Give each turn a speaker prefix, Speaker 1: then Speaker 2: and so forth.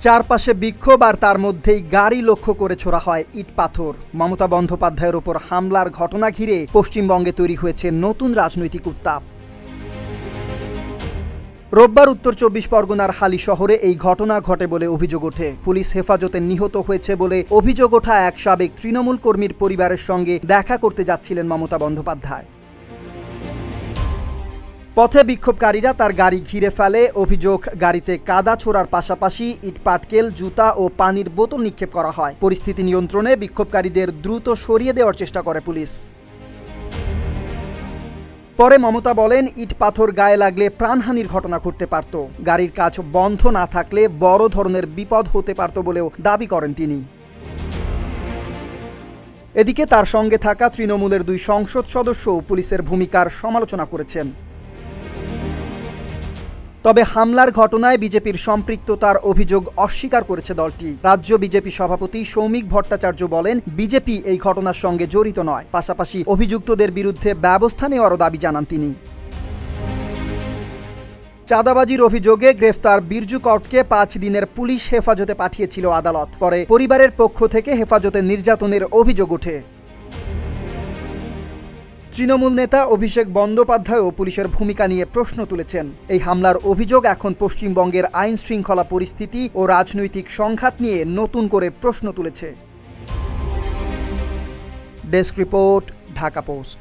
Speaker 1: চারপাশে বিক্ষোভ আর তার মধ্যেই গাড়ি লক্ষ্য করে ছোড়া হয় ইট পাথর। মমতা বন্দ্যোপাধ্যায়ের ওপর হামলার ঘটনা ঘিরে পশ্চিমবঙ্গে তৈরি হয়েছে নতুন রাজনৈতিক উত্তাপ। রোববার উত্তর ২৪ পরগনার হালি শহরে এই ঘটনা ঘটে বলে অভিযোগ ওঠে। পুলিশ হেফাজতে নিহত হয়েছে বলে অভিযোগ ওঠা এক সাবেক তৃণমূল কর্মীর পরিবারের সঙ্গে দেখা করতে যাচ্ছিলেন মমতা বন্দ্যোপাধ্যায়। পথে বিক্ষোভকারীরা তার গাড়ি ঘিরে ফেলে। অভিযোগ, গাড়িতে কাদা ছোড়ার পাশাপাশি ইটপাটকেল, জুতা ও পানির বোতল নিক্ষেপ করা হয়। পরিস্থিতি নিয়ন্ত্রণে বিক্ষোভকারীদের দ্রুত সরিয়ে দেওয়ার চেষ্টা করে পুলিশ। পরে মমতা বলেন, ইট পাথর গায়ে লাগলে প্রাণহানির ঘটনা ঘটতে পারত। গাড়ির কাজ বন্ধ না থাকলে বড় ধরনের বিপদ হতে পারত বলেও দাবি করেন তিনি। এদিকে তার সঙ্গে থাকা তৃণমূলের 2 সংসদ সদস্য পুলিশের ভূমিকার সমালোচনা করেছেন। তবে হামলার ঘটনায় বিজেপির সম্পৃক্ততার অভিযোগ অস্বীকার করেছে দলটি। রাজ্য বিজেপি সভাপতি সৌমিক ভট্টাচার্য বলেন, বিজেপি এই ঘটনার সঙ্গে জড়িত নয়। পাশাপাশি অভিযুক্তদের বিরুদ্ধে ব্যবস্থা নেওয়ারও দাবি জানান তিনি। চাঁদাবাজির অভিযোগে গ্রেফতার বিরজু কর্টকে 5 দিনের পুলিশ হেফাজতে পাঠিয়েছিল আদালত। পরে পরিবারের পক্ষ থেকে হেফাজতে নির্যাতনের অভিযোগ ওঠে। তৃণমূল নেতা অভিষেক বন্দ্যোপাধ্যায়ও পুলিশের ভূমিকা নিয়ে প্রশ্ন তুলেছেন। এই হামলার অভিযোগ এখন পশ্চিমবঙ্গের আইন শৃঙ্খলা পরিস্থিতি ও রাজনৈতিক সংঘাত নিয়ে নতুন করে প্রশ্ন তুলেছে। Desk report, Dhaka post.